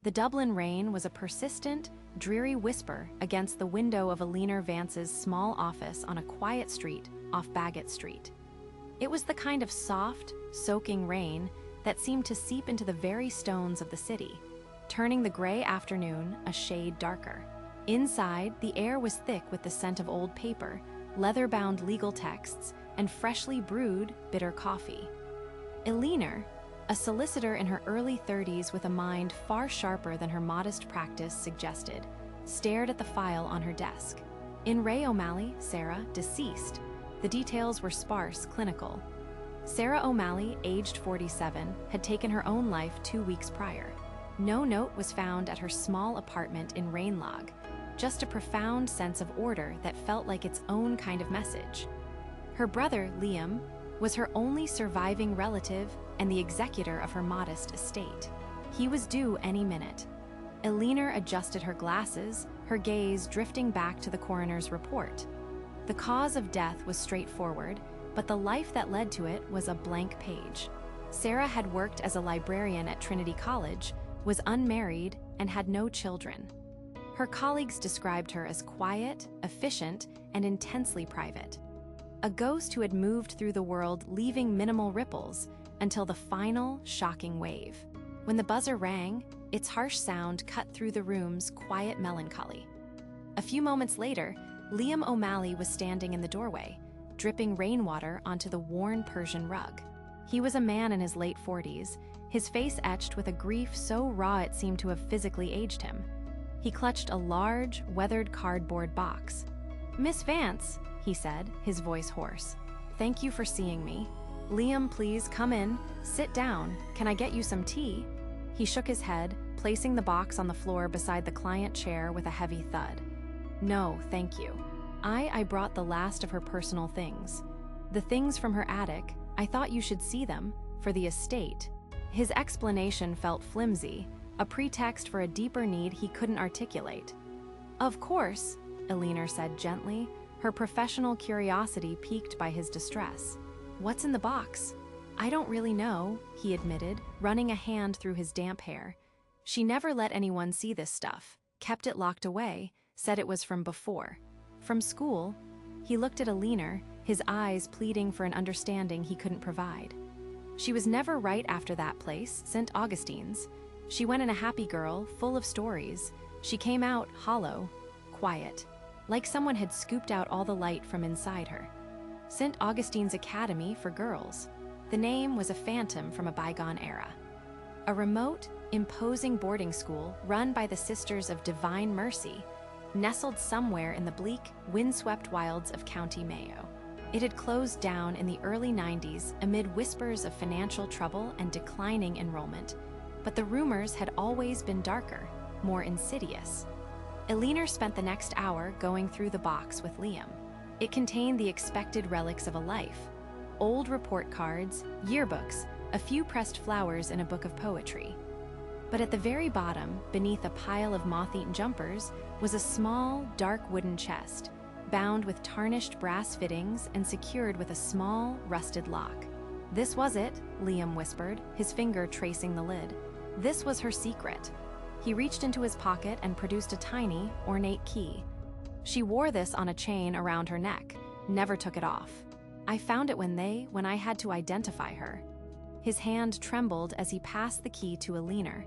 The Dublin rain was a persistent, dreary whisper against the window of Eleanor Vance's small office on a quiet street off Bagot Street. It was the kind of soft, soaking rain that seemed to seep into the very stones of the city, turning the gray afternoon a shade darker. Inside, the air was thick with the scent of old paper, leather-bound legal texts, and freshly brewed, bitter coffee. Eleanor, a solicitor in her early 30s with a mind far sharper than her modest practice suggested, stared at the file on her desk. In Ray O'Malley, Sarah, deceased, the details were sparse, clinical. Sarah O'Malley, aged 47, had taken her own life 2 weeks prior. No note was found at her small apartment in Rainlog, just a profound sense of order that felt like its own kind of message. Her brother, Liam, was her only surviving relative and the executor of her modest estate. He was due any minute. Eleanor adjusted her glasses, her gaze drifting back to the coroner's report. The cause of death was straightforward, but the life that led to it was a blank page. Sarah had worked as a librarian at Trinity College, was unmarried, and had no children. Her colleagues described her as quiet, efficient, and intensely private. A ghost who had moved through the world leaving minimal ripples until the final, shocking wave. When the buzzer rang, its harsh sound cut through the room's quiet melancholy. A few moments later, Liam O'Malley was standing in the doorway, dripping rainwater onto the worn Persian rug. He was a man in his late 40s, his face etched with a grief so raw it seemed to have physically aged him. He clutched a large, weathered cardboard box. "Miss Vance," he said, his voice hoarse. "Thank you for seeing me. Liam, please come in. Sit down. Can I get you some tea?" He shook his head, placing the box on the floor beside the client chair with a heavy thud. "No, thank you. I brought the last of her personal things. The things from her attic. I thought you should see them, for the estate." His explanation felt flimsy, a pretext for a deeper need he couldn't articulate. "Of course," Eleanor said gently, her professional curiosity piqued by his distress. "What's in the box?" "I don't really know," he admitted, running a hand through his damp hair. "She never let anyone see this stuff, kept it locked away, said it was from before. From school." He looked at Eleanor, his eyes pleading for an understanding he couldn't provide. "She was never right after that place, St. Augustine's. She went in a happy girl, full of stories. She came out hollow, quiet, like someone had scooped out all the light from inside her. St. Augustine's Academy for girls. The name was a phantom from a bygone era. A remote, imposing boarding school run by the Sisters of Divine Mercy, nestled somewhere in the bleak, windswept wilds of County Mayo. It had closed down in the early 90s amid whispers of financial trouble and declining enrollment, but the rumors had always been darker, more insidious. Eleanor spent the next hour going through the box with Liam. It contained the expected relics of a life: old report cards, yearbooks, a few pressed flowers in a book of poetry. But at the very bottom, beneath a pile of moth-eaten jumpers, was a small, dark wooden chest, bound with tarnished brass fittings and secured with a small, rusted lock. "This was it," Liam whispered, his finger tracing the lid. "This was her secret." He reached into his pocket and produced a tiny, ornate key. "She wore this on a chain around her neck, never took it off. I found it when I had to identify her." His hand trembled as he passed the key to Eleanor.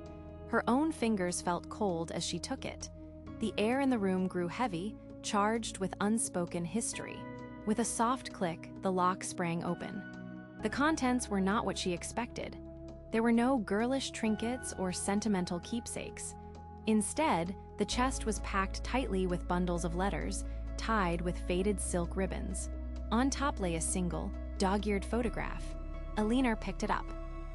Her own fingers felt cold as she took it. The air in the room grew heavy, charged with unspoken history. With a soft click, the lock sprang open. The contents were not what she expected. There were no girlish trinkets or sentimental keepsakes. Instead, the chest was packed tightly with bundles of letters, tied with faded silk ribbons. On top lay a single, dog-eared photograph. Eleanor picked it up.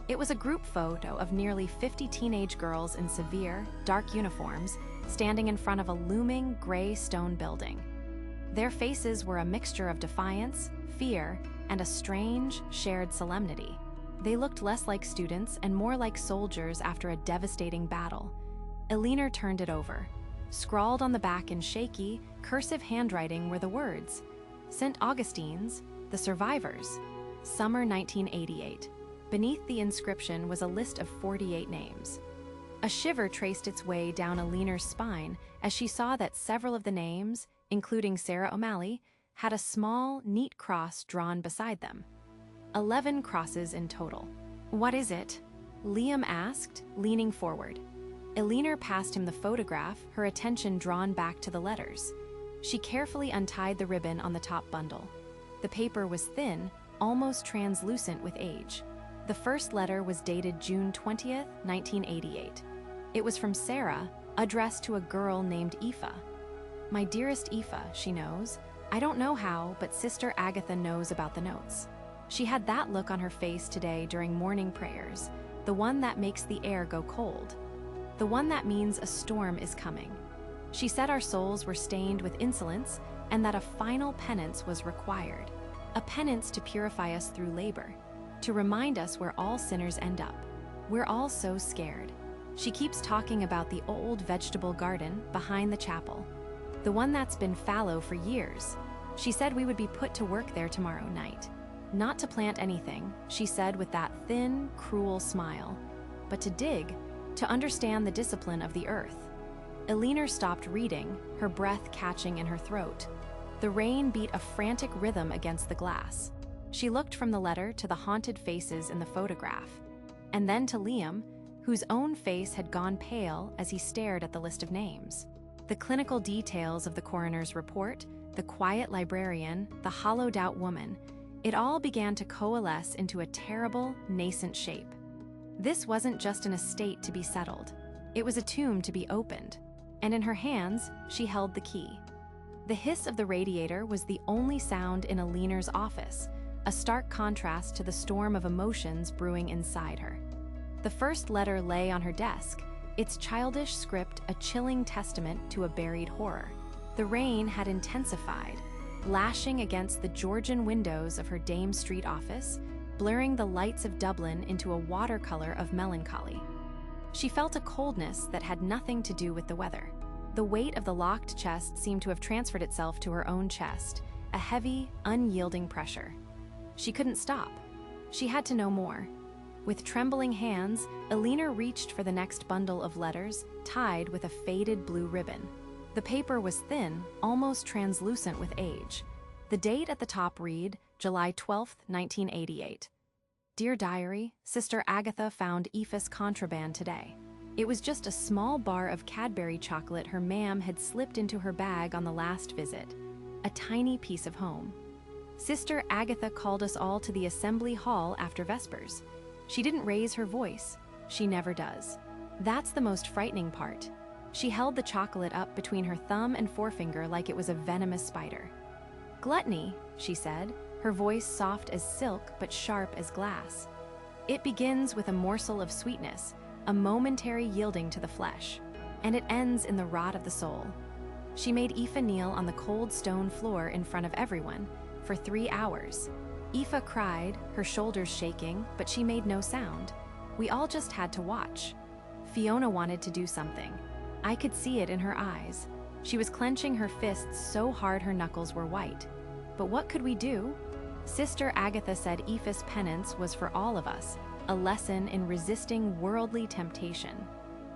It was a group photo of nearly 50 teenage girls in severe, dark uniforms, standing in front of a looming, gray stone building. Their faces were a mixture of defiance, fear, and a strange, shared solemnity. They looked less like students and more like soldiers after a devastating battle. Eleanor turned it over. Scrawled on the back in shaky, cursive handwriting were the words, "St. Augustine's, the survivors, summer 1988. Beneath the inscription was a list of 48 names. A shiver traced its way down Aliner's spine as she saw that several of the names, including Sarah O'Malley, had a small, neat cross drawn beside them. 11 crosses in total. "What is it?" Liam asked, leaning forward. Aliner passed him the photograph, her attention drawn back to the letters. She carefully untied the ribbon on the top bundle. The paper was thin, almost translucent with age. The first letter was dated June 20th, 1988. It was from Sarah, addressed to a girl named Aoife. "My dearest Aoife," she knows. "I don't know how, but Sister Agatha knows about the notes." She had that look on her face today during morning prayers, the one that makes the air go cold. The one that means a storm is coming. She said our souls were stained with insolence and that a final penance was required. A penance to purify us through labor, to remind us where all sinners end up. We're all so scared. She keeps talking about the old vegetable garden behind the chapel, the one that's been fallow for years. She said we would be put to work there tomorrow night. Not to plant anything, she said with that thin, cruel smile, but to dig, to understand the discipline of the earth. Aliner stopped reading, her breath catching in her throat. The rain beat a frantic rhythm against the glass. She looked from the letter to the haunted faces in the photograph, and then to Liam, whose own face had gone pale as he stared at the list of names. The clinical details of the coroner's report, the quiet librarian, the hollowed-out woman, it all began to coalesce into a terrible, nascent shape. This wasn't just an estate to be settled. It was a tomb to be opened, and in her hands, she held the key. The hiss of the radiator was the only sound in Aliner's office, a stark contrast to the storm of emotions brewing inside her. The first letter lay on her desk, its childish script a chilling testament to a buried horror. The rain had intensified, lashing against the Georgian windows of her Dame Street office, blurring the lights of Dublin into a watercolor of melancholy. She felt a coldness that had nothing to do with the weather. The weight of the locked chest seemed to have transferred itself to her own chest, a heavy, unyielding pressure. She couldn't stop. She had to know more. With trembling hands, Aliner reached for the next bundle of letters, tied with a faded blue ribbon. The paper was thin, almost translucent with age. The date at the top read, July 12, 1988. "Dear Diary, Sister Agatha found Aoife's contraband today. It was just a small bar of Cadbury chocolate her ma'am had slipped into her bag on the last visit. A tiny piece of home. Sister Agatha called us all to the assembly hall after Vespers. She didn't raise her voice. She never does. That's the most frightening part. She held the chocolate up between her thumb and forefinger like it was a venomous spider. Gluttony, she said, her voice soft as silk but sharp as glass. It begins with a morsel of sweetness, a momentary yielding to the flesh, and it ends in the rot of the soul. She made Aoife kneel on the cold stone floor in front of everyone for 3 hours. Aoife cried, her shoulders shaking, but she made no sound. We all just had to watch. Fiona wanted to do something. I could see it in her eyes. She was clenching her fists so hard her knuckles were white. But what could we do? Sister Agatha said Aoife's penance was for all of us, a lesson in resisting worldly temptation.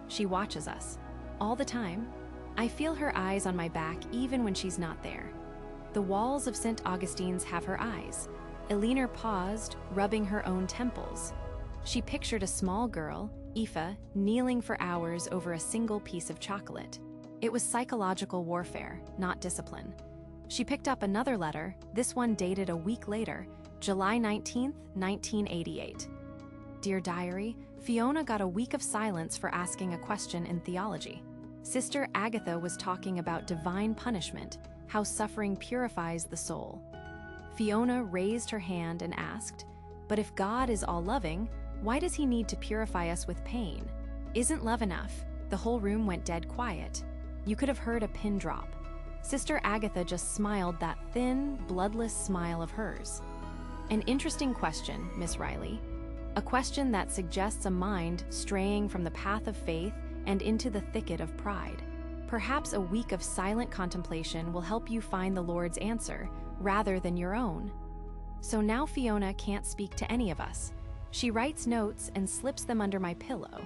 She watches us, all the time. I feel her eyes on my back even when she's not there. The walls of St. Augustine's have her eyes. Aliner paused, rubbing her own temples. She pictured a small girl, Aoife, kneeling for hours over a single piece of chocolate. It was psychological warfare, not discipline. She picked up another letter, this one dated a week later, July 19th, 1988. Dear Diary, Fiona got a week of silence for asking a question in theology. Sister Agatha was talking about divine punishment, how suffering purifies the soul. Fiona raised her hand and asked, but if God is all-loving, why does he need to purify us with pain? Isn't love enough? The whole room went dead quiet. You could have heard a pin drop. Sister Agatha just smiled that thin, bloodless smile of hers. An interesting question, Miss Riley. A question that suggests a mind straying from the path of faith and into the thicket of pride. Perhaps a week of silent contemplation will help you find the Lord's answer, rather than your own. So now Fiona can't speak to any of us. She writes notes and slips them under my pillow.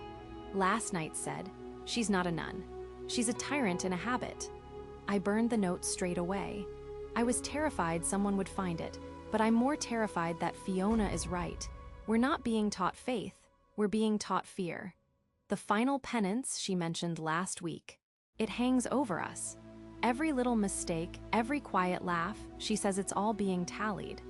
Last night said, "She's not a nun. She's a tyrant in a habit." I burned the note straight away. I was terrified someone would find it, but I'm more terrified that Fiona is right. We're not being taught faith, we're being taught fear. The final penance she mentioned last week. It hangs over us. Every little mistake, every quiet laugh, she says it's all being tallied.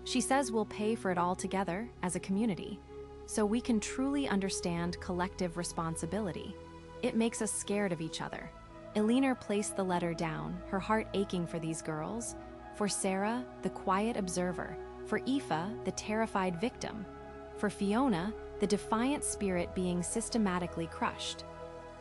She says we'll pay for it all together as a community, so we can truly understand collective responsibility. It makes us scared of each other. Elinor placed the letter down, her heart aching for these girls, for Sarah, the quiet observer, for Aoife, the terrified victim, for Fiona, the defiant spirit being systematically crushed.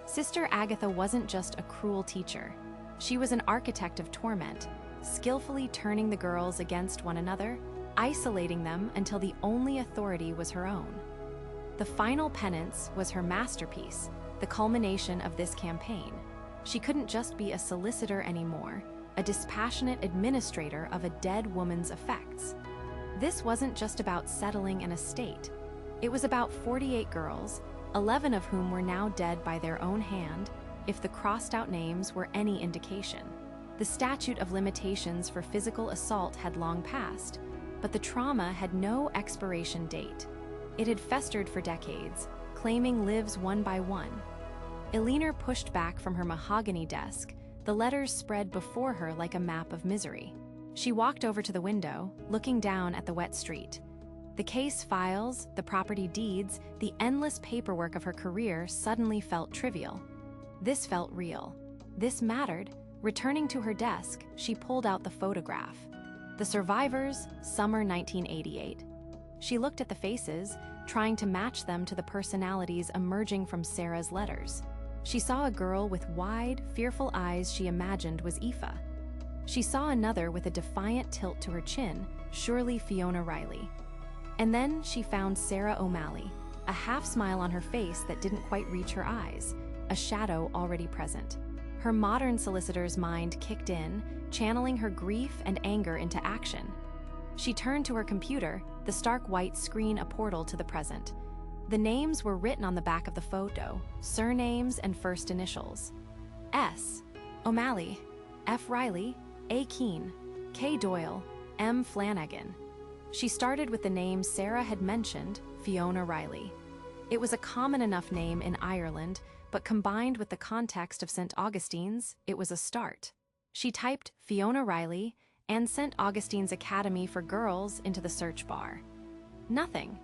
Sister Agatha wasn't just a cruel teacher. She was an architect of torment, skillfully turning the girls against one another, isolating them until the only authority was her own. The final penance was her masterpiece, the culmination of this campaign. She couldn't just be a solicitor anymore, a dispassionate administrator of a dead woman's effects. This wasn't just about settling an estate. It was about 48 girls, 11 of whom were now dead by their own hand, if the crossed-out names were any indication. The statute of limitations for physical assault had long passed, but the trauma had no expiration date. It had festered for decades, claiming lives one by one. Elinor pushed back from her mahogany desk, the letters spread before her like a map of misery. She walked over to the window, looking down at the wet street. The case files, the property deeds, the endless paperwork of her career suddenly felt trivial. This felt real. This mattered. Returning to her desk, she pulled out the photograph. The survivors, summer 1988. She looked at the faces, trying to match them to the personalities emerging from Sarah's letters. She saw a girl with wide, fearful eyes she imagined was Aoife. She saw another with a defiant tilt to her chin, surely Fiona Riley. And then she found Sarah O'Malley, a half-smile on her face that didn't quite reach her eyes, a shadow already present. Her modern solicitor's mind kicked in, channeling her grief and anger into action. She turned to her computer, the stark white screen a portal to the present. The names were written on the back of the photo, surnames and first initials. S. O'Malley, F. Riley, A. Keene, K. Doyle, M. Flanagan. She started with the name Sarah had mentioned, Fiona Riley. It was a common enough name in Ireland, but combined with the context of St. Augustine's, it was a start. She typed Fiona Riley and St. Augustine's Academy for Girls into the search bar. Nothing.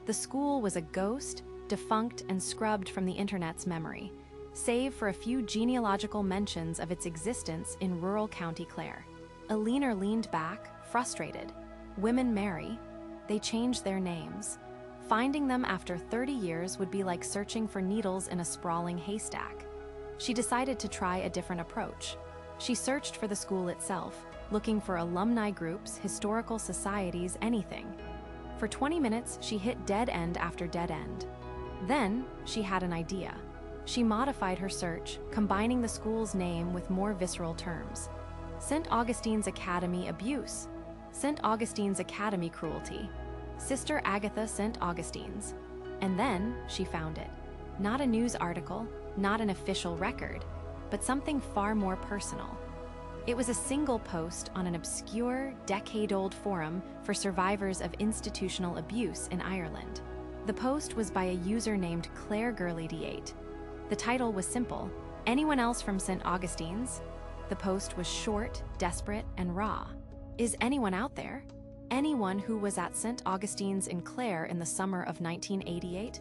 The school was a ghost, defunct and scrubbed from the internet's memory, save for a few genealogical mentions of its existence in rural County Clare. Elinor leaned back, frustrated. Women marry. They change their names. Finding them after 30 years would be like searching for needles in a sprawling haystack. She decided to try a different approach. She searched for the school itself, looking for alumni groups, historical societies, anything. For 20 minutes, she hit dead end after dead end. Then, she had an idea. She modified her search, combining the school's name with more visceral terms. St. Augustine's Academy abuse, St. Augustine's Academy cruelty, Sister Agatha St. Augustine's. And then, she found it. Not a news article, not an official record, but something far more personal. It was a single post on an obscure, decade-old forum for survivors of institutional abuse in Ireland. The post was by a user named Claire Gurley-D8. The title was simple, "Anyone else from St. Augustine's?" The post was short, desperate, and raw. Is anyone out there? Anyone who was at St. Augustine's in Clare in the summer of 1988?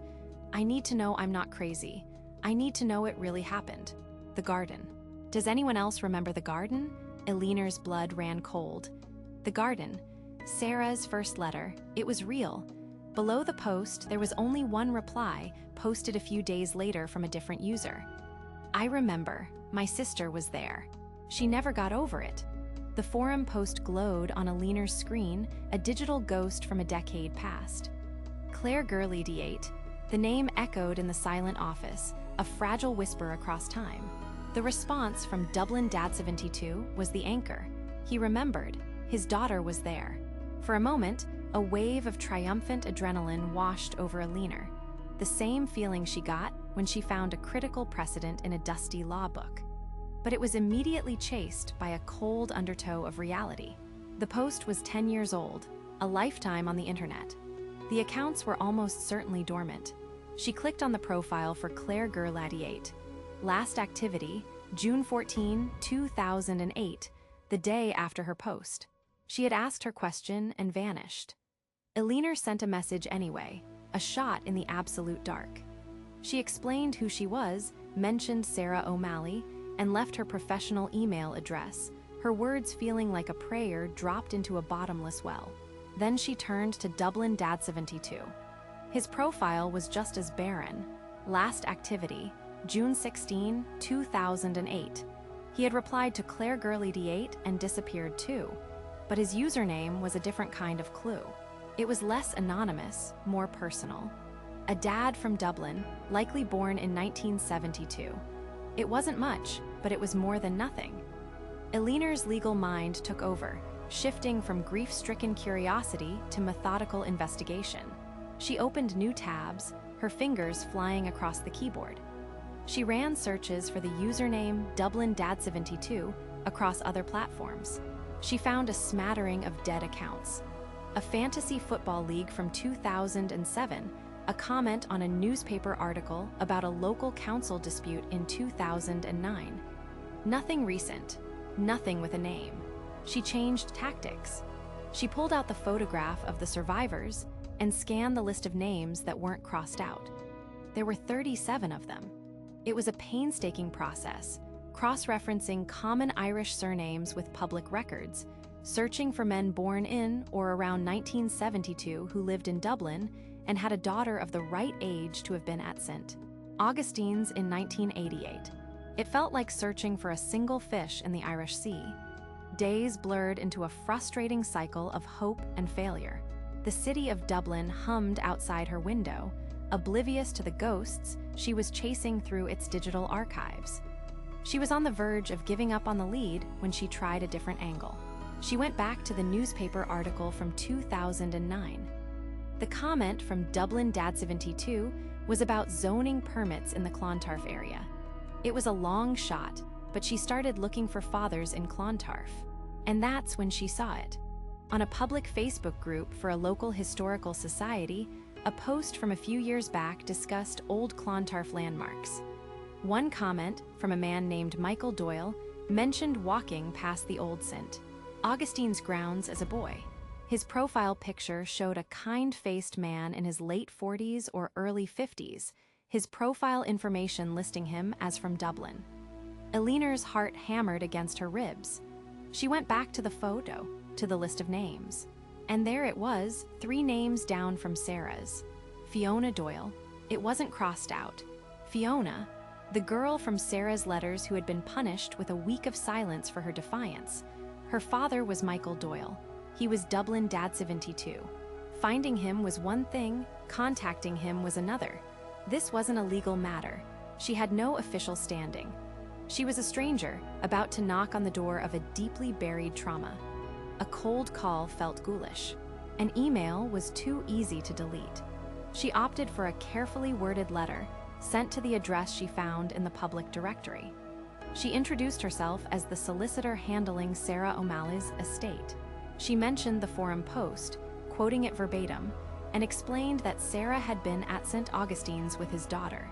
I need to know I'm not crazy. I need to know it really happened. The garden. Does anyone else remember the garden? Elinor's blood ran cold. The garden. Sarah's first letter. It was real. Below the post, there was only one reply, posted a few days later from a different user. I remember. My sister was there. She never got over it. The forum post glowed on Elinor's screen, a digital ghost from a decade past. Claire Gurley-D8. The name echoed in the silent office, a fragile whisper across time. The response from Dublin Dad 72 was the anchor. He remembered. His daughter was there. For a moment, a wave of triumphant adrenaline washed over Elinor. The same feeling she got when she found a critical precedent in a dusty law book. But it was immediately chased by a cold undertow of reality. The post was 10 years old, a lifetime on the internet. The accounts were almost certainly dormant. She clicked on the profile for Claire Gerladiate. Last activity, June 14, 2008, the day after her post. She had asked her question and vanished. Eleanor sent a message anyway, a shot in the absolute dark. She explained who she was, mentioned Sarah O'Malley, and left her professional email address, her words feeling like a prayer dropped into a bottomless well. Then she turned to Dublin Dad 72. His profile was just as barren. Last activity, June 16, 2008. He had replied to Claire Gerladiate and disappeared too, but his username was a different kind of clue. It was less anonymous, more personal. A dad from Dublin, likely born in 1972. It wasn't much, but it was more than nothing. Eleanor's legal mind took over, shifting from grief-stricken curiosity to methodical investigation. She opened new tabs, her fingers flying across the keyboard. She ran searches for the username Dublin Dad 72 across other platforms. She found a smattering of dead accounts. A fantasy football league from 2007, a comment on a newspaper article about a local council dispute in 2009. Nothing recent, nothing with a name. She changed tactics. She pulled out the photograph of the survivors and scanned the list of names that weren't crossed out. There were 37 of them. It was a painstaking process, cross-referencing common Irish surnames with public records, searching for men born in or around 1972 who lived in Dublin and had a daughter of the right age to have been at St. Augustine's in 1988. It felt like searching for a single fish in the Irish Sea. Days blurred into a frustrating cycle of hope and failure. The city of Dublin hummed outside her window, oblivious to the ghosts she was chasing through its digital archives. She was on the verge of giving up on the lead when she tried a different angle. She went back to the newspaper article from 2009. The comment from Dublin Dad 72 was about zoning permits in the Clontarf area. It was a long shot, but she started looking for fathers in Clontarf. And that's when she saw it. On a public Facebook group for a local historical society, a post from a few years back discussed old Clontarf landmarks. One comment, from a man named Michael Doyle, mentioned walking past the old St. Augustine's grounds as a boy. His profile picture showed a kind-faced man in his late 40s or early 50s, his profile information listing him as from Dublin. Eleanor's heart hammered against her ribs. She went back to the photo, to the list of names. And there it was, 3 names down from Sarah's. Fiona Doyle. It wasn't crossed out. Fiona, the girl from Sarah's letters who had been punished with a week of silence for her defiance. Her father was Michael Doyle. He was Dublin Dad 72. Finding him was one thing, contacting him was another. This wasn't a legal matter. She had no official standing. She was a stranger, about to knock on the door of a deeply buried trauma. A cold call felt ghoulish. An email was too easy to delete. She opted for a carefully worded letter, sent to the address she found in the public directory. She introduced herself as the solicitor handling Sarah O'Malley's estate. She mentioned the forum post, quoting it verbatim, and explained that Sarah had been at St. Augustine's with his daughter.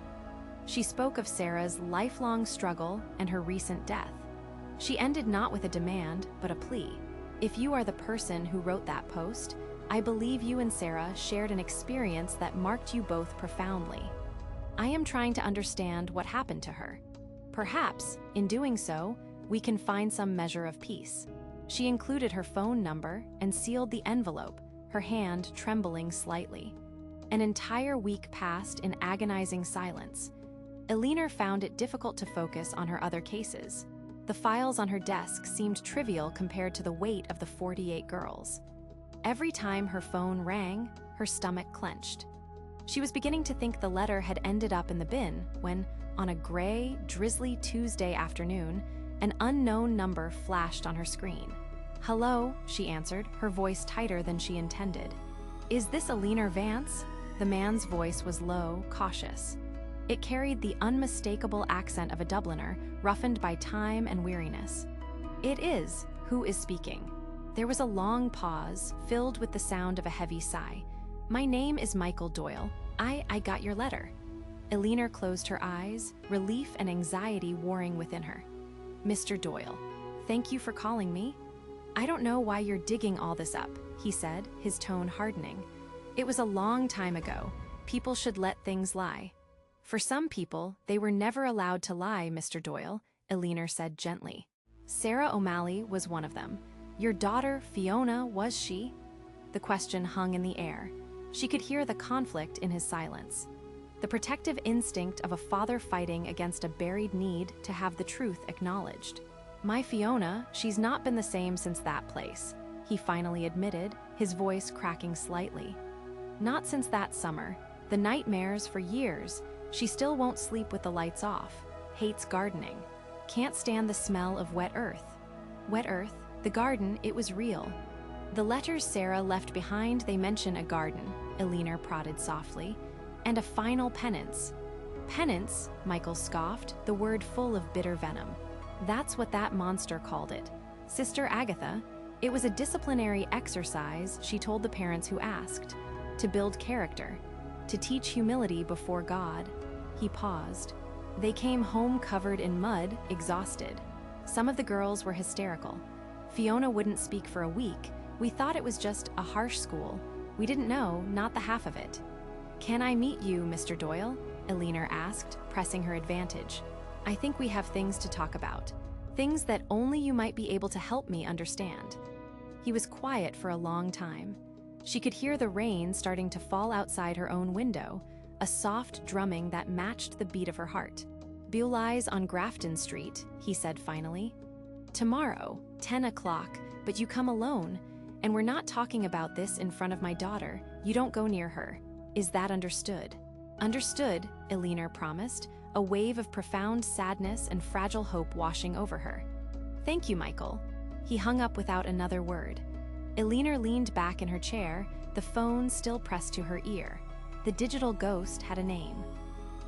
She spoke of Sarah's lifelong struggle and her recent death. She ended not with a demand, but a plea. If you are the person who wrote that post, I believe you and Sarah shared an experience that marked you both profoundly. I am trying to understand what happened to her. Perhaps, in doing so, we can find some measure of peace. She included her phone number and sealed the envelope, her hand trembling slightly. An entire week passed in agonizing silence. Eleanor found it difficult to focus on her other cases. The files on her desk seemed trivial compared to the weight of the 48 girls. Every time her phone rang, her stomach clenched. She was beginning to think the letter had ended up in the bin when, on a gray, drizzly Tuesday afternoon, an unknown number flashed on her screen. "Hello," she answered, her voice tighter than she intended. "Is this Eleanor Vance?" The man's voice was low, cautious. It carried the unmistakable accent of a Dubliner, roughened by time and weariness. "It is. Who is speaking?" There was a long pause, filled with the sound of a heavy sigh. "My name is Michael Doyle. I got your letter." Elinor closed her eyes, relief and anxiety warring within her. "Mr. Doyle, thank you for calling me. I don't know why you're digging all this up," he said, his tone hardening. "It was a long time ago. People should let things lie." "For some people, they were never allowed to lie, Mr. Doyle," Elinor said gently. "Sarah O'Malley was one of them. Your daughter, Fiona, was she?" The question hung in the air. She could hear the conflict in his silence. The protective instinct of a father fighting against a buried need to have the truth acknowledged. "My Fiona, she's not been the same since that place," he finally admitted, his voice cracking slightly. "Not since that summer. The nightmares for years. She still won't sleep with the lights off. Hates gardening. Can't stand the smell of wet earth." Wet earth, the garden, it was real. "The letters Sarah left behind, they mention a garden," Elinor prodded softly. "And a final penance." "Penance," Michael scoffed, the word full of bitter venom. "That's what that monster called it. Sister Agatha, it was a disciplinary exercise, she told the parents who asked. To build character. To teach humility before God." He paused. "They came home covered in mud, exhausted. Some of the girls were hysterical. Fiona wouldn't speak for a week. We thought it was just a harsh school. We didn't know, not the half of it." "Can I meet you, Mr. Doyle?" Elinor asked, pressing her advantage. "I think we have things to talk about. Things that only you might be able to help me understand." He was quiet for a long time. She could hear the rain starting to fall outside her own window, a soft drumming that matched the beat of her heart. "Bulies on Grafton Street," he said finally. "Tomorrow, 10 o'clock, but you come alone. And we're not talking about this in front of my daughter. You don't go near her. Is that understood?" "Understood," Elinor promised, a wave of profound sadness and fragile hope washing over her. "Thank you, Michael." He hung up without another word. Elinor leaned back in her chair, the phone still pressed to her ear. The digital ghost had a name.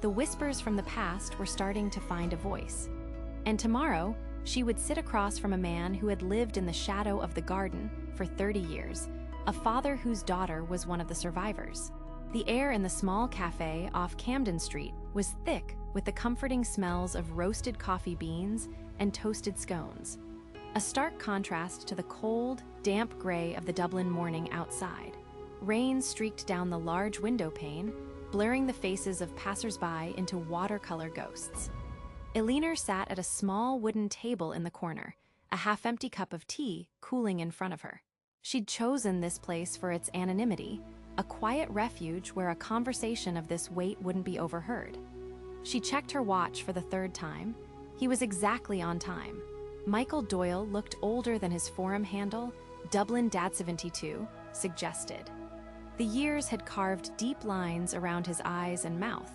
The whispers from the past were starting to find a voice. And tomorrow, she would sit across from a man who had lived in the shadow of the garden for 30 years, a father whose daughter was one of the survivors. The air in the small cafe off Camden Street was thick with the comforting smells of roasted coffee beans and toasted scones. A stark contrast to the cold, damp gray of the Dublin morning outside. Rain streaked down the large window pane, blurring the faces of passers-by into watercolor ghosts. Elinor sat at a small wooden table in the corner, a half-empty cup of tea cooling in front of her. She'd chosen this place for its anonymity, a quiet refuge where a conversation of this weight wouldn't be overheard. She checked her watch for the third time. He was exactly on time. Michael Doyle looked older than his forum handle, Dublin Dad 72, suggested. The years had carved deep lines around his eyes and mouth,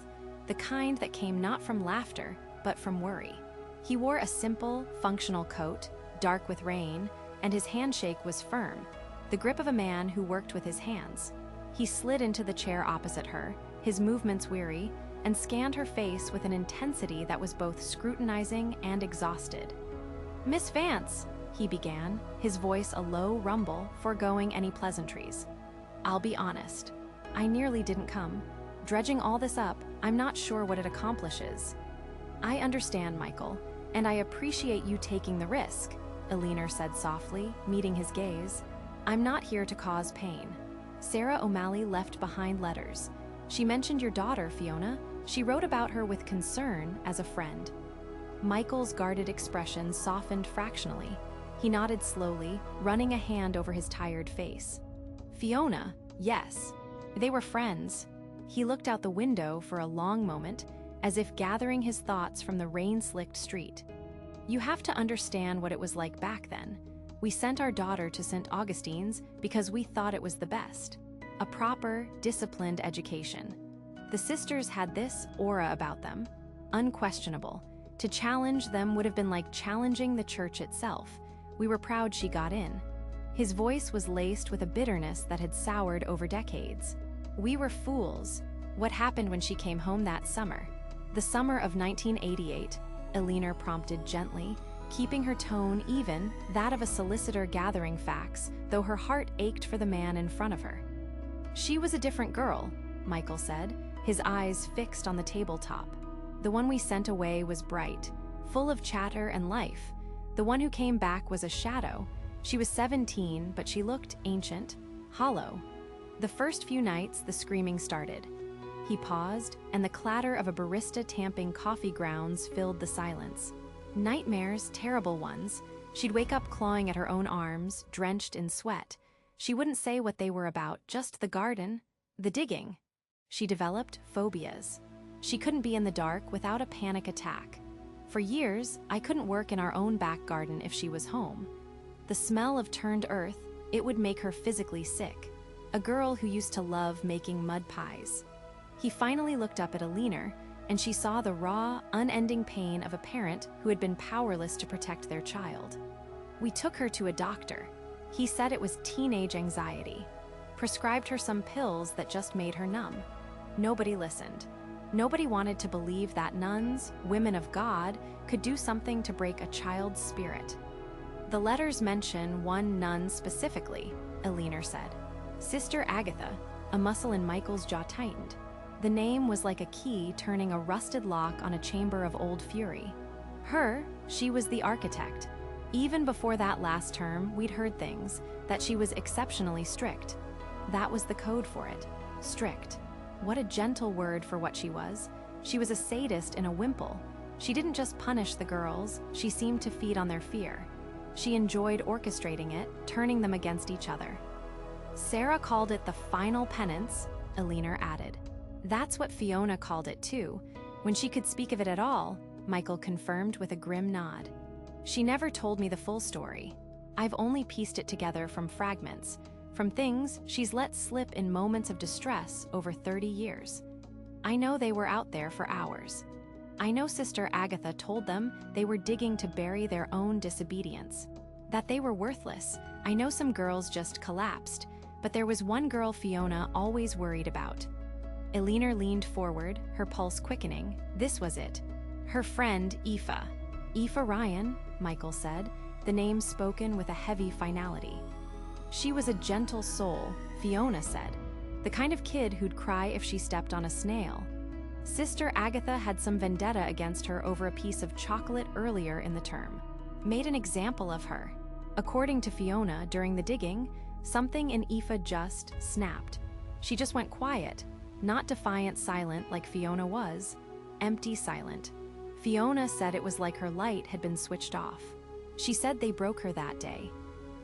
the kind that came not from laughter, but from worry. He wore a simple, functional coat, dark with rain, and his handshake was firm, the grip of a man who worked with his hands. He slid into the chair opposite her, his movements weary, and scanned her face with an intensity that was both scrutinizing and exhausted. "Miss Vance," he began, his voice a low rumble, foregoing any pleasantries. "I'll be honest. I nearly didn't come. Dredging all this up, I'm not sure what it accomplishes." "I understand, Michael, and I appreciate you taking the risk," Elinor said softly, meeting his gaze. "I'm not here to cause pain. Sarah O'Malley left behind letters. She mentioned your daughter, Fiona. She wrote about her with concern as a friend." Michael's guarded expression softened fractionally. He nodded slowly, running a hand over his tired face. "Fiona, yes. They were friends." He looked out the window for a long moment, as if gathering his thoughts from the rain-slicked street. "You have to understand what it was like back then. We sent our daughter to St. Augustine's because we thought it was the best. A proper, disciplined education. The sisters had this aura about them, unquestionable. To challenge them would have been like challenging the church itself. We were proud she got in." His voice was laced with a bitterness that had soured over decades. "We were fools. What happened when she came home that summer? The summer of 1988, Eliner prompted gently, keeping her tone even, that of a solicitor gathering facts, though her heart ached for the man in front of her. She was a different girl, Michael said, his eyes fixed on the tabletop. The one we sent away was bright, full of chatter and life. The one who came back was a shadow. She was 17, but she looked ancient, hollow. The first few nights, the screaming started. He paused, and the clatter of a barista tamping coffee grounds filled the silence. Nightmares, terrible ones. She'd wake up clawing at her own arms, drenched in sweat. She wouldn't say what they were about, just the garden, the digging. She developed phobias. She couldn't be in the dark without a panic attack. For years, I couldn't work in our own back garden if she was home. The smell of turned earth, it would make her physically sick. A girl who used to love making mud pies. He finally looked up at Eliner, and she saw the raw, unending pain of a parent who had been powerless to protect their child. We took her to a doctor. He said it was teenage anxiety. Prescribed her some pills that just made her numb. Nobody listened. Nobody wanted to believe that nuns, women of God, could do something to break a child's spirit. The letters mention one nun specifically, Eliner said. Sister Agatha, a muscle in Michael's jaw tightened. The name was like a key turning a rusted lock on a chamber of old fury. She was the architect. Even before that last term, we'd heard things, that she was exceptionally strict. That was the code for it. Strict. What a gentle word for what she was. She was a sadist in a wimple. She didn't just punish the girls, she seemed to feed on their fear. She enjoyed orchestrating it, turning them against each other. Sarah called it the final penance, Eliner added. That's what Fiona called it too. When she could speak of it at all, Michael confirmed with a grim nod. She never told me the full story. I've only pieced it together from fragments, from things she's let slip in moments of distress over 30 years. I know they were out there for hours. I know Sister Agatha told them they were digging to bury their own disobedience. That they were worthless. I know some girls just collapsed, but there was one girl Fiona always worried about. Eliner leaned forward, her pulse quickening. This was it. Her friend, Aoife. Aoife Ryan, Michael said, the name spoken with a heavy finality. She was a gentle soul, Fiona said, the kind of kid who'd cry if she stepped on a snail. Sister Agatha had some vendetta against her over a piece of chocolate earlier in the term. Made an example of her. According to Fiona, during the digging, something in Aoife just snapped. She just went quiet, not defiant silent like Fiona was, empty silent. Fiona said it was like her light had been switched off. She said they broke her that day.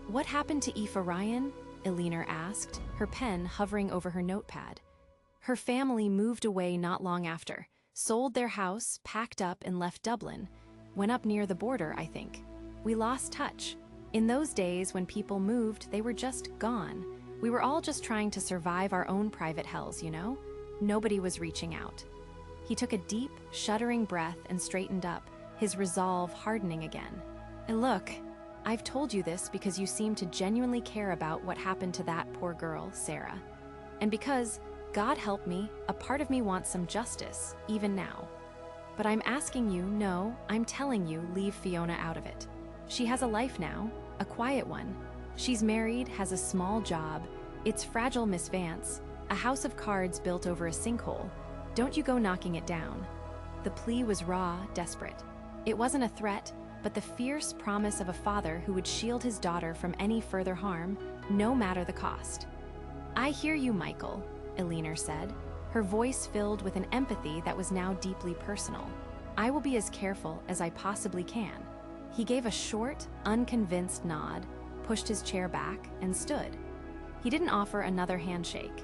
What happened to Aoife Ryan? Eliner asked, her pen hovering over her notepad. Her family moved away not long after, sold their house, packed up and left Dublin. Went up near the border, I think. We lost touch. In those days when people moved, they were just gone. We were all just trying to survive our own private hells, you know? Nobody was reaching out. He took a deep, shuddering breath and straightened up, his resolve hardening again. And look, I've told you this because you seem to genuinely care about what happened to that poor girl, Sarah. And because, God help me, a part of me wants some justice, even now. But I'm asking you, no, I'm telling you, leave Fiona out of it. She has a life now, a quiet one. She's married, has a small job. It's fragile, Miss Vance, a house of cards built over a sinkhole. Don't you go knocking it down. The plea was raw, desperate. It wasn't a threat, but the fierce promise of a father who would shield his daughter from any further harm, no matter the cost. I hear you, Michael, Eliner said, her voice filled with an empathy that was now deeply personal. I will be as careful as I possibly can. He gave a short, unconvinced nod, pushed his chair back, and stood. He didn't offer another handshake.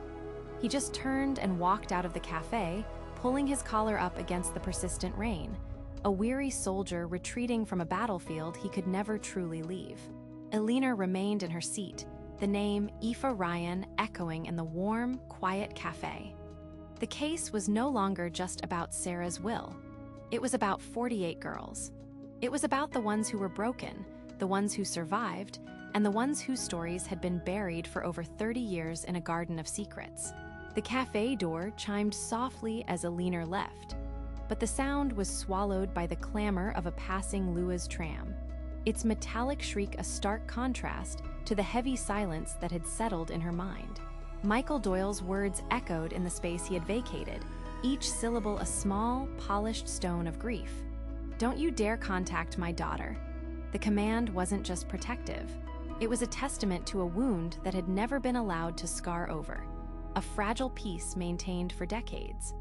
He just turned and walked out of the cafe, pulling his collar up against the persistent rain, a weary soldier retreating from a battlefield he could never truly leave. Eliner remained in her seat, the name Aoife Ryan echoing in the warm, quiet cafe. The case was no longer just about Sarah's will. It was about 48 girls. It was about the ones who were broken, the ones who survived, and the ones whose stories had been buried for over 30 years in a garden of secrets. The cafe door chimed softly as Eliner left. but the sound was swallowed by the clamor of a passing Lua's tram, its metallic shriek a stark contrast to the heavy silence that had settled in her mind. Michael Doyle's words echoed in the space he had vacated, each syllable a small, polished stone of grief. "Don't you dare contact my daughter." The command wasn't just protective. It was a testament to a wound that had never been allowed to scar over, a fragile peace maintained for decades.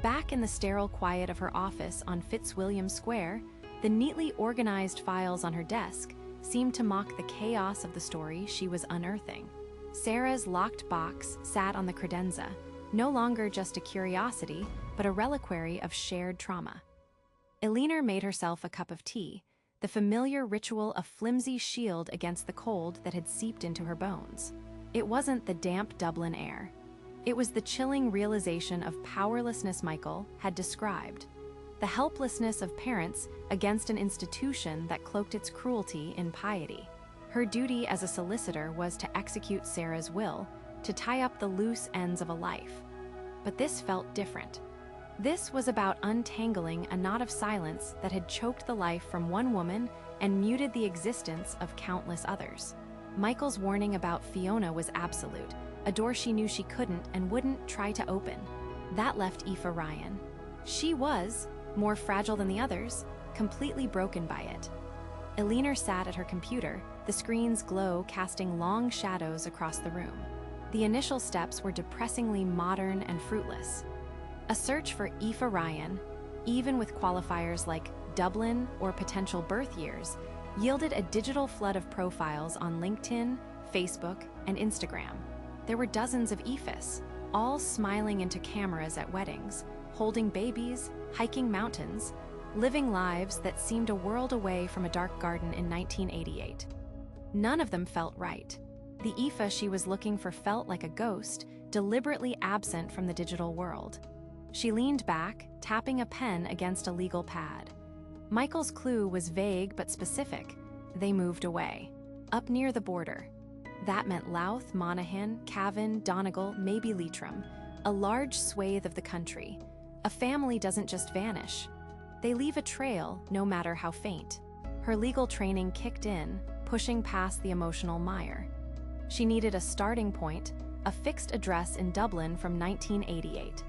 Back in the sterile quiet of her office on Fitzwilliam Square, the neatly organized files on her desk seemed to mock the chaos of the story she was unearthing. Sarah's locked box sat on the credenza, no longer just a curiosity, but a reliquary of shared trauma. Elena made herself a cup of tea, the familiar ritual of flimsy shield against the cold that had seeped into her bones. It wasn't the damp Dublin air. It was the chilling realization of powerlessness Michael had described, the helplessness of parents against an institution that cloaked its cruelty in piety. Her duty as a solicitor was to execute Sarah's will, to tie up the loose ends of a life. But this felt different. This was about untangling a knot of silence that had choked the life from one woman and muted the existence of countless others. Michael's warning about Fiona was absolute, a door she knew she couldn't and wouldn't try to open. That left Aoife Ryan. She was, more fragile than the others, completely broken by it. Elena sat at her computer, the screen's glow casting long shadows across the room. The initial steps were depressingly modern and fruitless. A search for Aoife Ryan, even with qualifiers like Dublin or potential birth years, yielded a digital flood of profiles on LinkedIn, Facebook, and Instagram. There were dozens of Aoifes, all smiling into cameras at weddings, holding babies, hiking mountains, living lives that seemed a world away from a dark garden in 1988. None of them felt right. The Aoife she was looking for felt like a ghost, deliberately absent from the digital world. She leaned back, tapping a pen against a legal pad. Michael's clue was vague but specific. They moved away, up near the border. That meant Louth, Monaghan, Cavan, Donegal, maybe Leitrim, a large swathe of the country. A family doesn't just vanish. They leave a trail, no matter how faint. Her legal training kicked in, pushing past the emotional mire. She needed a starting point, a fixed address in Dublin from 1988.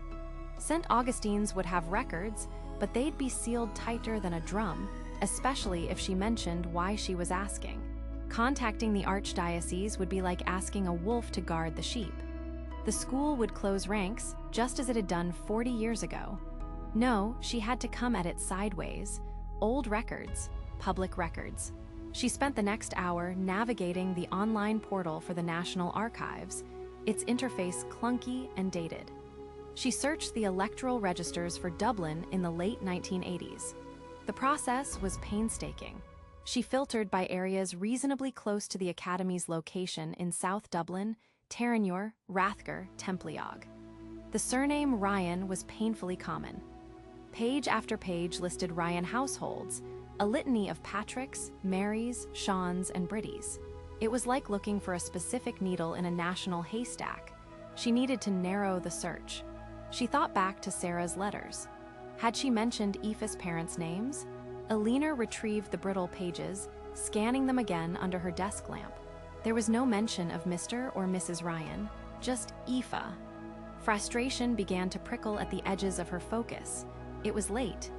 St. Augustine's would have records, but they'd be sealed tighter than a drum, especially if she mentioned why she was asking. Contacting the archdiocese would be like asking a wolf to guard the sheep. The school would close ranks, just as it had done 40 years ago. No, she had to come at it sideways. Old records, public records. She spent the next hour navigating the online portal for the National Archives, its interface clunky and dated. She searched the electoral registers for Dublin in the late 1980s. The process was painstaking. She filtered by areas reasonably close to the Academy's location in South Dublin, Terenure, Rathgar, Templiog. The surname Ryan was painfully common. Page after page listed Ryan households, a litany of Patricks, Marys, Seans, and Brittys. It was like looking for a specific needle in a national haystack. She needed to narrow the search. She thought back to Sarah's letters. Had she mentioned Aoife's parents' names? Elena retrieved the brittle pages, scanning them again under her desk lamp. There was no mention of Mr. or Mrs. Ryan, just Aoife. Frustration began to prickle at the edges of her focus. It was late.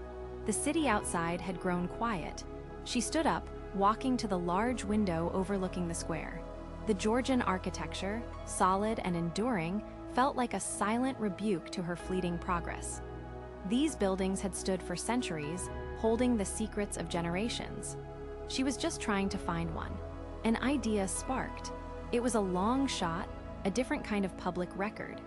The city outside had grown quiet. She stood up, walking to the large window overlooking the square. The Georgian architecture, solid and enduring, felt like a silent rebuke to her fleeting progress. These buildings had stood for centuries, holding the secrets of generations. She was just trying to find one. An idea sparked. It was a long shot, a different kind of public record.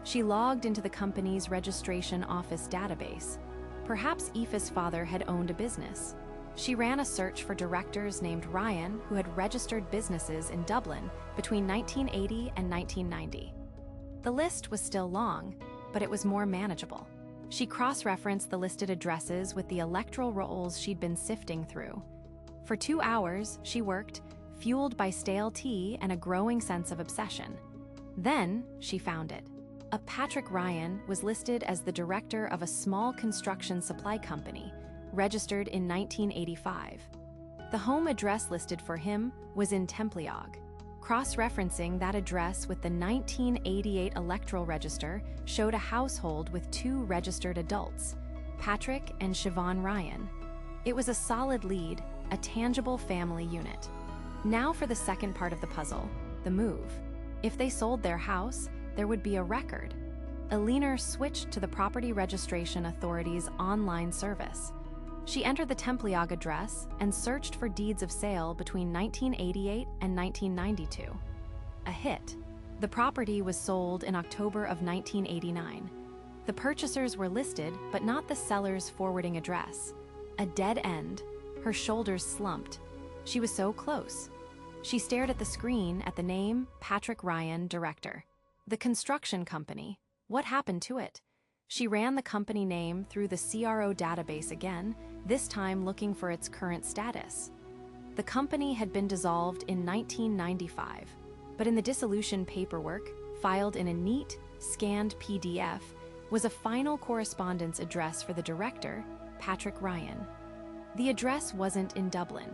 She logged into the company's registration office database. Perhaps Aoife's father had owned a business. She ran a search for directors named Ryan who had registered businesses in Dublin between 1980 and 1990. The list was still long, but it was more manageable. She cross-referenced the listed addresses with the electoral rolls she'd been sifting through. For 2 hours, she worked, fueled by stale tea and a growing sense of obsession. Then, she found it. A Patrick Ryan was listed as the director of a small construction supply company, registered in 1985. The home address listed for him was in Templeogue. Cross-referencing that address with the 1988 electoral register showed a household with 2 registered adults, Patrick and Siobhan Ryan. It was a solid lead, a tangible family unit. Now for the second part of the puzzle, the move. If they sold their house, there would be a record. Alina switched to the Property Registration Authority's online service. She entered the Templeogue address and searched for deeds of sale between 1988 and 1992. A hit. The property was sold in October of 1989. The purchasers were listed, but not the seller's forwarding address. A dead end. Her shoulders slumped. She was so close. She stared at the screen at the name Patrick Ryan, director. The construction company. What happened to it? She ran the company name through the CRO database again, this time looking for its current status. The company had been dissolved in 1995, but in the dissolution paperwork, filed in a neat, scanned PDF, was a final correspondence address for the director, Patrick Ryan. The address wasn't in Dublin.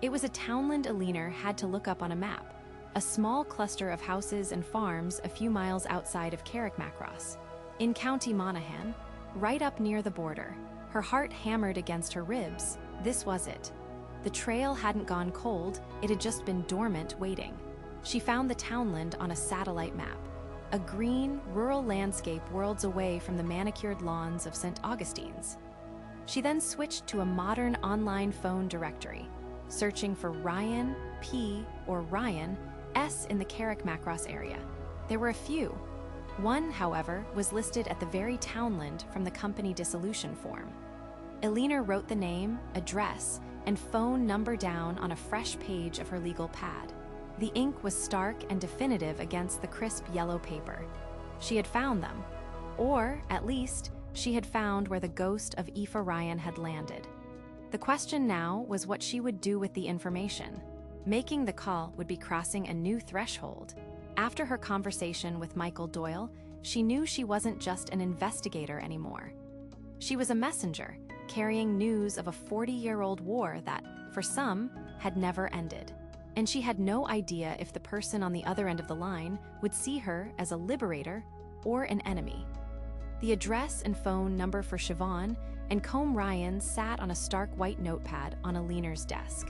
It was a townland Alina had to look up on a map, a small cluster of houses and farms a few miles outside of Carrickmacross. In County Monaghan, right up near the border, her heart hammered against her ribs. This was it. The trail hadn't gone cold, it had just been dormant, waiting. She found the townland on a satellite map, a green, rural landscape worlds away from the manicured lawns of St. Augustine's. She then switched to a modern online phone directory, searching for Ryan P. or Ryan S. in the Carrickmacross area. There were a few. One, however, was listed at the very townland from the company dissolution form. Alina wrote the name, address, and phone number down on a fresh page of her legal pad. The ink was stark and definitive against the crisp yellow paper. She had found them. Or, at least, she had found where the ghost of Aoife Ryan had landed. The question now was what she would do with the information. Making the call would be crossing a new threshold. After her conversation with Michael Doyle, she knew she wasn't just an investigator anymore. She was a messenger, carrying news of a 40-year-old war that, for some, had never ended. And she had no idea if the person on the other end of the line would see her as a liberator or an enemy. The address and phone number for Siobhan and Combe Ryan sat on a stark white notepad on Alina's desk,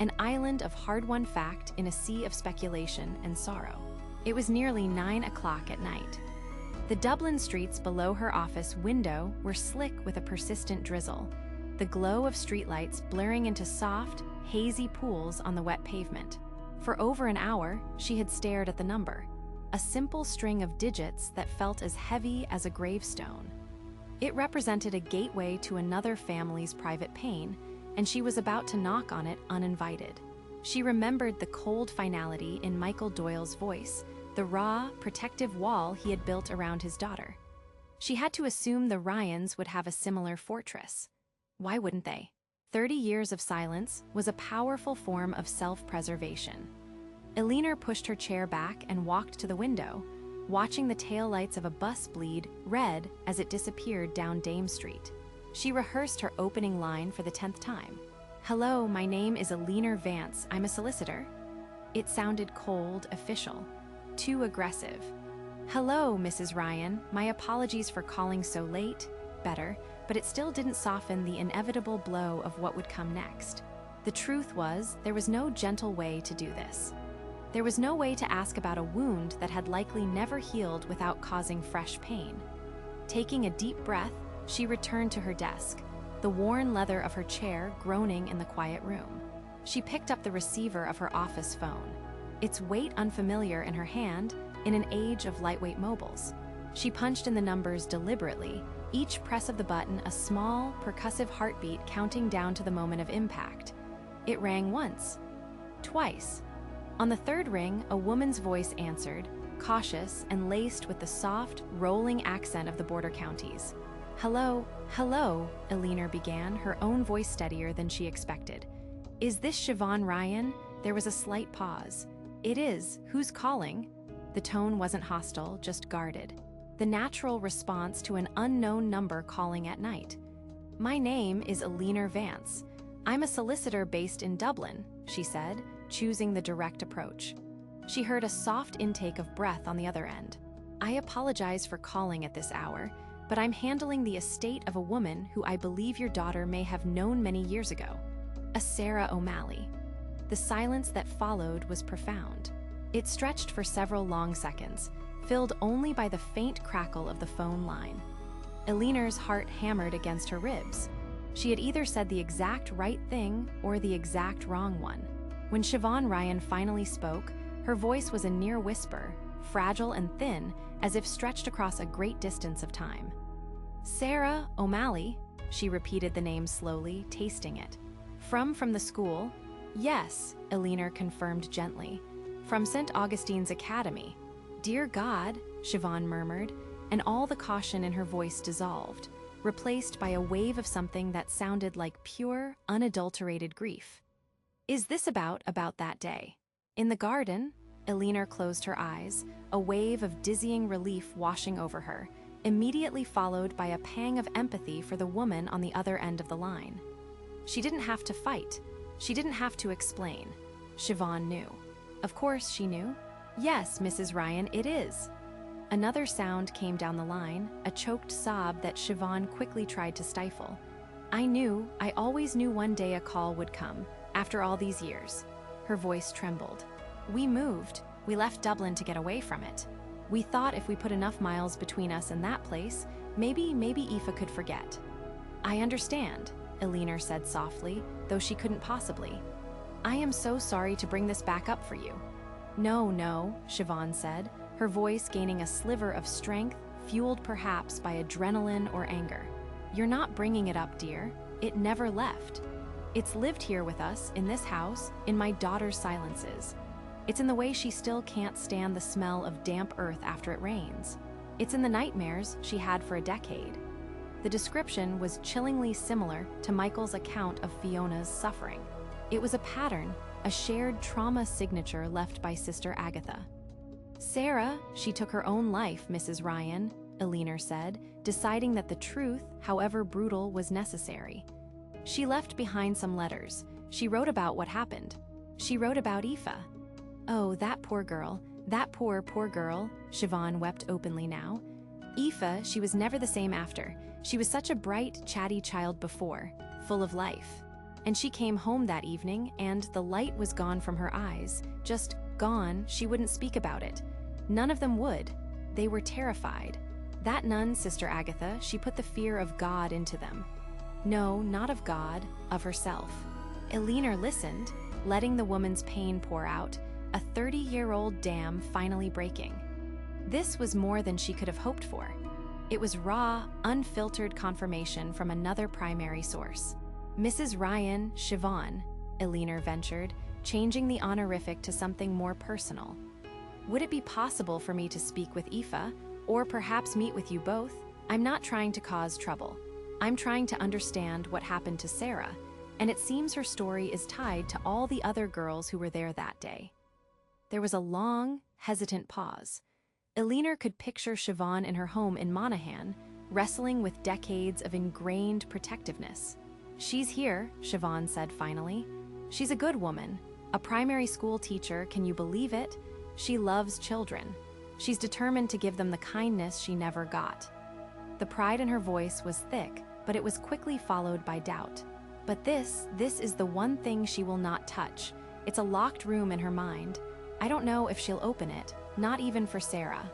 an island of hard-won fact in a sea of speculation and sorrow. It was nearly 9 o'clock at night. The Dublin streets below her office window were slick with a persistent drizzle, the glow of streetlights blurring into soft, hazy pools on the wet pavement. For over an hour, she had stared at the number, a simple string of digits that felt as heavy as a gravestone. It represented a gateway to another family's private pain, and she was about to knock on it uninvited. She remembered the cold finality in Michael Doyle's voice, the raw, protective wall he had built around his daughter. She had to assume the Ryans would have a similar fortress. Why wouldn't they? 30 years of silence was a powerful form of self-preservation. Alina pushed her chair back and walked to the window, watching the taillights of a bus bleed red as it disappeared down Dame Street. She rehearsed her opening line for the 10th time. "Hello, my name is Alina Vance. I'm a solicitor." It sounded cold, official, too aggressive. "Hello, Mrs. Ryan. My apologies for calling so late." Better, but it still didn't soften the inevitable blow of what would come next. The truth was, there was no gentle way to do this. There was no way to ask about a wound that had likely never healed without causing fresh pain. Taking a deep breath, she returned to her desk, the worn leather of her chair groaning in the quiet room. She picked up the receiver of her office phone, its weight unfamiliar in her hand in an age of lightweight mobiles. She punched in the numbers deliberately, each press of the button a small, percussive heartbeat counting down to the moment of impact. It rang once, twice. On the third ring, a woman's voice answered, cautious and laced with the soft, rolling accent of the border counties. "Hello, hello," Alina began, her own voice steadier than she expected. "Is this Siobhan Ryan?" There was a slight pause. "It is. Who's calling?" The tone wasn't hostile, just guarded. the natural response to an unknown number calling at night. "My name is Alina Vance. I'm a solicitor based in Dublin," she said, choosing the direct approach. She heard a soft intake of breath on the other end. "I apologize for calling at this hour, but I'm handling the estate of a woman who I believe your daughter may have known many years ago, a Sarah O'Malley." The silence that followed was profound. It stretched for several long seconds, filled only by the faint crackle of the phone line. Alina's heart hammered against her ribs. She had either said the exact right thing or the exact wrong one. When Siobhan Ryan finally spoke, her voice was a near whisper, fragile and thin, as if stretched across a great distance of time. "Sarah O'Malley," she repeated the name slowly, tasting it. From the school?" "Yes," Alina confirmed gently. "From St. Augustine's Academy." "Dear God," Siobhan murmured, and all the caution in her voice dissolved, replaced by a wave of something that sounded like pure, unadulterated grief. "Is this about that day?" "In the garden?" Alina closed her eyes, a wave of dizzying relief washing over her, immediately followed by a pang of empathy for the woman on the other end of the line. She didn't have to fight. She didn't have to explain. Siobhan knew. Of course she knew. "Yes, Mrs. Ryan, it is." Another sound came down the line, a choked sob that Siobhan quickly tried to stifle. I always knew one day a call would come, after all these years." Her voice trembled. "We moved. We left Dublin to get away from it. We thought if we put enough miles between us and that place, maybe Aoife could forget." "I understand," Alina said softly, though she couldn't possibly. "I am so sorry to bring this back up for you." No, Siobhan said, her voice gaining a sliver of strength, fueled perhaps by adrenaline or anger. "You're not bringing it up, dear. It never left. It's lived here with us, in this house, in my daughter's silences. It's in the way she still can't stand the smell of damp earth after it rains. It's in the nightmares she had for a decade." The description was chillingly similar to Michael's account of Fiona's suffering. It was a pattern, a shared trauma signature left by Sister Agatha. "Sarah, she took her own life, Mrs. Ryan," Alina said, deciding that the truth, however brutal, was necessary. "She left behind some letters. She wrote about what happened. She wrote about Aoife." "Oh, that poor girl. That poor girl," Siobhan wept openly now. "Aoife, she was never the same after. She was such a bright, chatty child before, full of life. And she came home that evening, and the light was gone from her eyes. Just gone. She wouldn't speak about it. None of them would. They were terrified. That nun, Sister Agatha, she put the fear of God into them. No, not of God, of herself." Alina listened, letting the woman's pain pour out, a 30-year-old dam finally breaking. This was more than she could have hoped for. It was raw, unfiltered confirmation from another primary source. "Mrs. Ryan, Siobhan," Alina ventured, changing the honorific to something more personal. "Would it be possible for me to speak with Aoife, or perhaps meet with you both? I'm not trying to cause trouble. I'm trying to understand what happened to Sarah, and it seems her story is tied to all the other girls who were there that day." There was a long, hesitant pause. Alina could picture Siobhan in her home in Monaghan, wrestling with decades of ingrained protectiveness. "She's here," Siobhan said finally. "She's a good woman, a primary school teacher, can you believe it? She loves children. She's determined to give them the kindness she never got." The pride in her voice was thick, but it was quickly followed by doubt. "But this is the one thing she will not touch. It's a locked room in her mind. I don't know if she'll open it, not even for Sarah."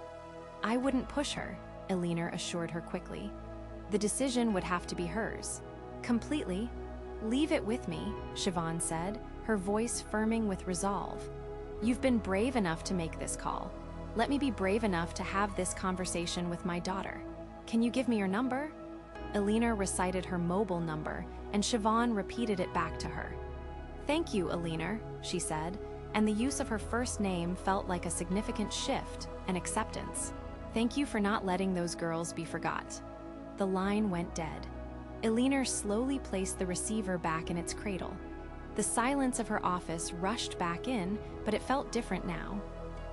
"I wouldn't push her," Alina assured her quickly. "The decision would have to be hers. Completely. Leave it with me," Siobhan said, her voice firming with resolve. "You've been brave enough to make this call. Let me be brave enough to have this conversation with my daughter. Can you give me your number?" Alina recited her mobile number, and Siobhan repeated it back to her. "Thank you, Alina," she said, and the use of her first name felt like a significant shift, an acceptance. "Thank you for not letting those girls be forgot." The line went dead. Alina slowly placed the receiver back in its cradle. The silence of her office rushed back in, but it felt different now.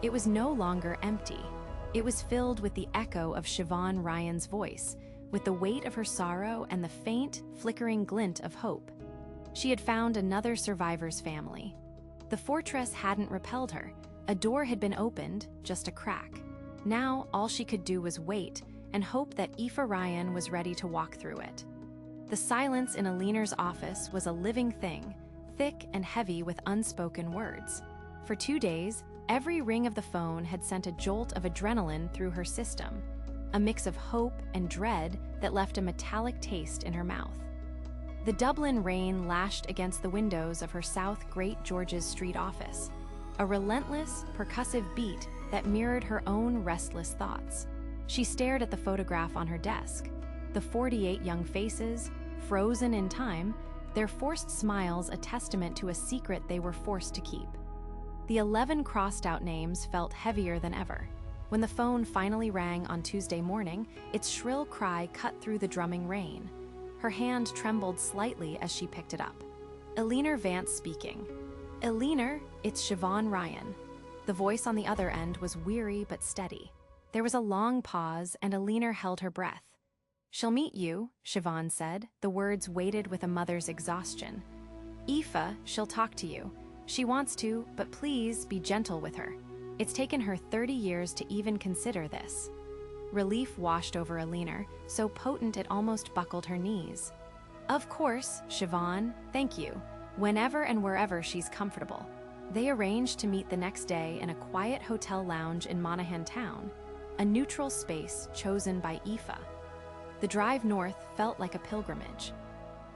It was no longer empty. It was filled with the echo of Siobhan Ryan's voice, with the weight of her sorrow and the faint, flickering glint of hope. She had found another survivor's family. The fortress hadn't repelled her. A door had been opened, just a crack. Now, all she could do was wait and hope that Aoife Ryan was ready to walk through it. The silence in Aliner's office was a living thing, thick and heavy with unspoken words. For 2 days, every ring of the phone had sent a jolt of adrenaline through her system, a mix of hope and dread that left a metallic taste in her mouth. The Dublin rain lashed against the windows of her South Great George's Street office, a relentless, percussive beat that mirrored her own restless thoughts. She stared at the photograph on her desk. The 48 young faces, frozen in time, their forced smiles a testament to a secret they were forced to keep. The 11 crossed-out names felt heavier than ever. When the phone finally rang on Tuesday morning, its shrill cry cut through the drumming rain. Her hand trembled slightly as she picked it up. Aliner Vance speaking. "Aliner, it's Siobhan Ryan." The voice on the other end was weary but steady. There was a long pause, and Aliner held her breath. "She'll meet you," Siobhan said, the words weighted with a mother's exhaustion. "Aoife, she'll talk to you. She wants to, but please be gentle with her. It's taken her 30 years to even consider this." Relief washed over Aliner, so potent it almost buckled her knees. "Of course, Siobhan, thank you. Whenever and wherever she's comfortable." They arranged to meet the next day in a quiet hotel lounge in Monaghan town, a neutral space chosen by Aoife. The drive north felt like a pilgrimage.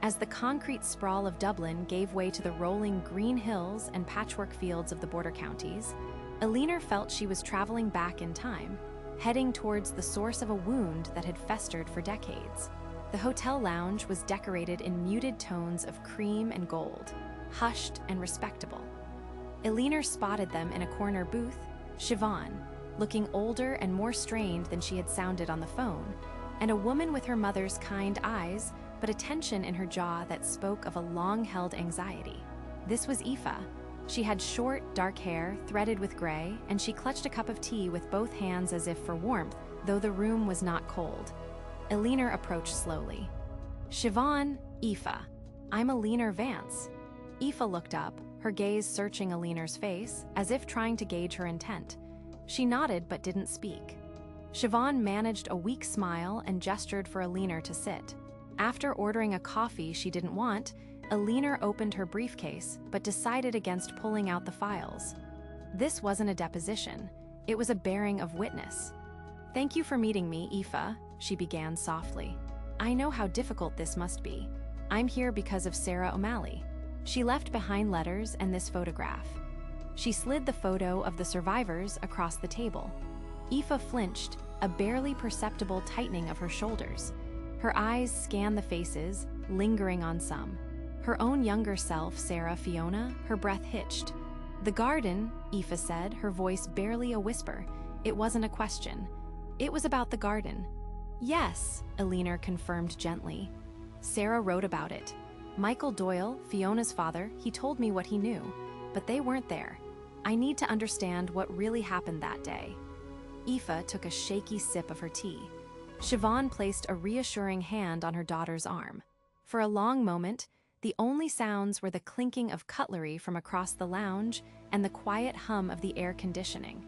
As the concrete sprawl of Dublin gave way to the rolling green hills and patchwork fields of the border counties, Aliner felt she was traveling back in time, heading towards the source of a wound that had festered for decades. The hotel lounge was decorated in muted tones of cream and gold, hushed and respectable. Aliner spotted them in a corner booth, Siobhan, looking older and more strained than she had sounded on the phone, and a woman with her mother's kind eyes, but a tension in her jaw that spoke of a long-held anxiety. This was Aoife. She had short, dark hair, threaded with gray, and she clutched a cup of tea with both hands as if for warmth, though the room was not cold. Aliner approached slowly. "Siobhan, Aoife, I'm Aliner Vance." Aoife looked up, her gaze searching Aliner's face, as if trying to gauge her intent. She nodded but didn't speak. Siobhan managed a weak smile and gestured for Aliner to sit. After ordering a coffee she didn't want, Aliner opened her briefcase but decided against pulling out the files. This wasn't a deposition. It was a bearing of witness. "Thank you for meeting me, Aoife," she began softly. "I know how difficult this must be. I'm here because of Sarah O'Malley." She left behind letters and this photograph. She slid the photo of the survivors across the table. Aoife flinched, a barely perceptible tightening of her shoulders. Her eyes scanned the faces, lingering on some. Her own younger self, Sarah Fiona, her breath hitched. "The garden," Aoife said, her voice barely a whisper. It wasn't a question. It was about the garden. "Yes," Aliner confirmed gently. "Sarah wrote about it. Michael Doyle, Fiona's father, he told me what he knew, but they weren't there. I need to understand what really happened that day." Aoife took a shaky sip of her tea. Siobhan placed a reassuring hand on her daughter's arm. For a long moment, the only sounds were the clinking of cutlery from across the lounge and the quiet hum of the air conditioning.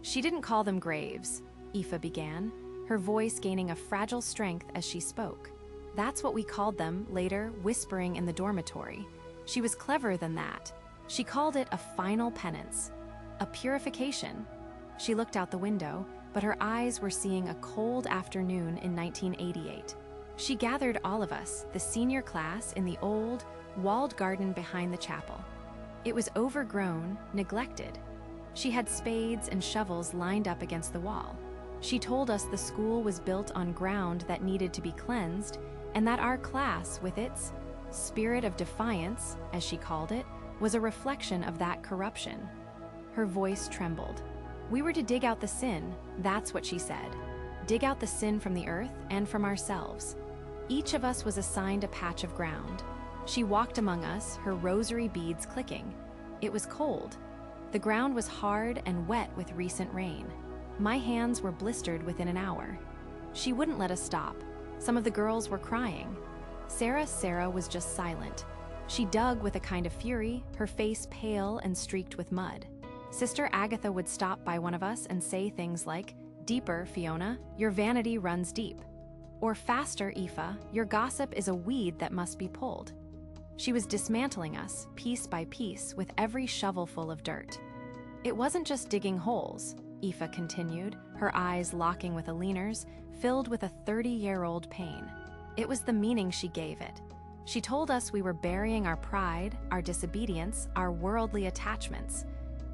"She didn't call them graves," Aoife began, her voice gaining a fragile strength as she spoke. "That's what we called them, later, whispering in the dormitory. She was cleverer than that. She called it a final penance, a purification." She looked out the window, but her eyes were seeing a cold afternoon in 1988. She gathered all of us, the senior class, in the old, walled garden behind the chapel. It was overgrown, neglected. She had spades and shovels lined up against the wall. She told us the school was built on ground that needed to be cleansed, and that our class, with its spirit of defiance, as she called it, was a reflection of that corruption. Her voice trembled. "We were to dig out the sin," that's what she said. "Dig out the sin from the earth and from ourselves." Each of us was assigned a patch of ground. She walked among us, her rosary beads clicking. It was cold. The ground was hard and wet with recent rain. My hands were blistered within an hour. She wouldn't let us stop. Some of the girls were crying. Sarah was just silent. She dug with a kind of fury, her face pale and streaked with mud. Sister Agatha would stop by one of us and say things like, "Deeper, Fiona, your vanity runs deep." Or, "Faster, Aoife, your gossip is a weed that must be pulled." She was dismantling us, piece by piece, with every shovelful of dirt. "It wasn't just digging holes," Aoife continued, her eyes locking with Aliner's, filled with a 30-year-old pain. It was the meaning she gave it. She told us we were burying our pride, our disobedience, our worldly attachments.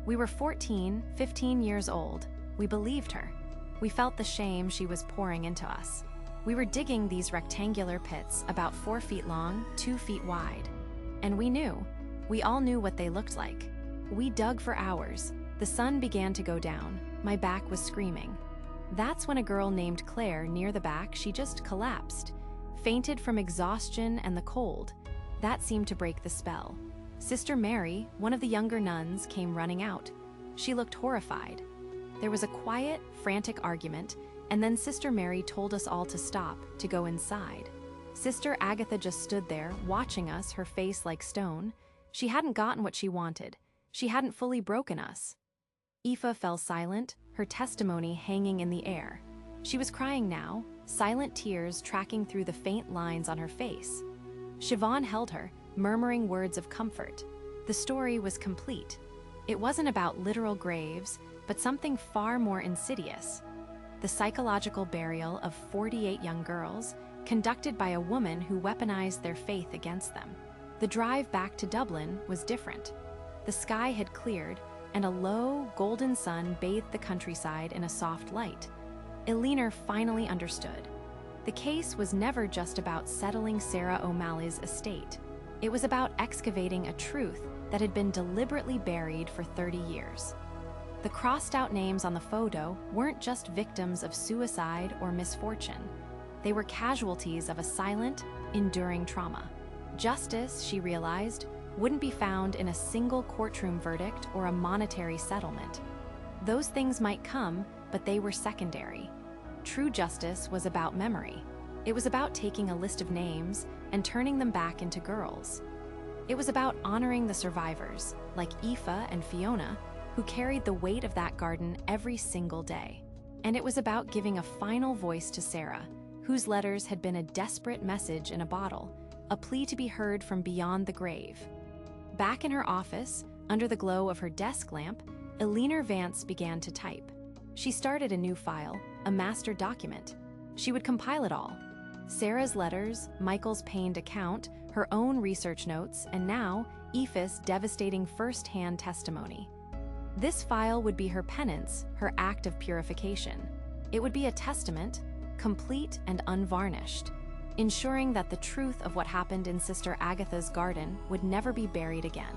We were 14, 15 years old. We believed her. We felt the shame she was pouring into us. We were digging these rectangular pits about 4 feet long, 2 feet wide. And we knew. We all knew what they looked like. We dug for hours. The sun began to go down. My back was screaming. That's when a girl named Claire near the back, she just collapsed. Fainted from exhaustion and the cold. That seemed to break the spell. Sister Mary, one of the younger nuns, came running out. She looked horrified. There was a quiet, frantic argument, and then Sister Mary told us all to stop, to go inside. Sister Agatha just stood there, watching us, her face like stone. She hadn't gotten what she wanted. She hadn't fully broken us. Aoife fell silent, her testimony hanging in the air. She was crying now, silent tears tracking through the faint lines on her face. Siobhan held her, murmuring words of comfort. The story was complete. It wasn't about literal graves, but something far more insidious. The psychological burial of 48 young girls, conducted by a woman who weaponized their faith against them. The drive back to Dublin was different. The sky had cleared, and a low, golden sun bathed the countryside in a soft light. Aliner finally understood. The case was never just about settling Sarah O'Malley's estate. It was about excavating a truth that had been deliberately buried for 30 years. The crossed-out names on the photo weren't just victims of suicide or misfortune. They were casualties of a silent, enduring trauma. Justice, she realized, wouldn't be found in a single courtroom verdict or a monetary settlement. Those things might come, but they were secondary. True justice was about memory. It was about taking a list of names and turning them back into girls. It was about honoring the survivors, like Aoife and Fiona, who carried the weight of that garden every single day. And it was about giving a final voice to Sarah, whose letters had been a desperate message in a bottle, a plea to be heard from beyond the grave. Back in her office, under the glow of her desk lamp, Aliner Vance began to type. She started a new file, a master document. She would compile it all. Sarah's letters, Michael's pained account, her own research notes, and now, Aoife's devastating first-hand testimony. This file would be her penance, her act of purification. It would be a testament, complete and unvarnished, ensuring that the truth of what happened in Sister Agatha's garden would never be buried again.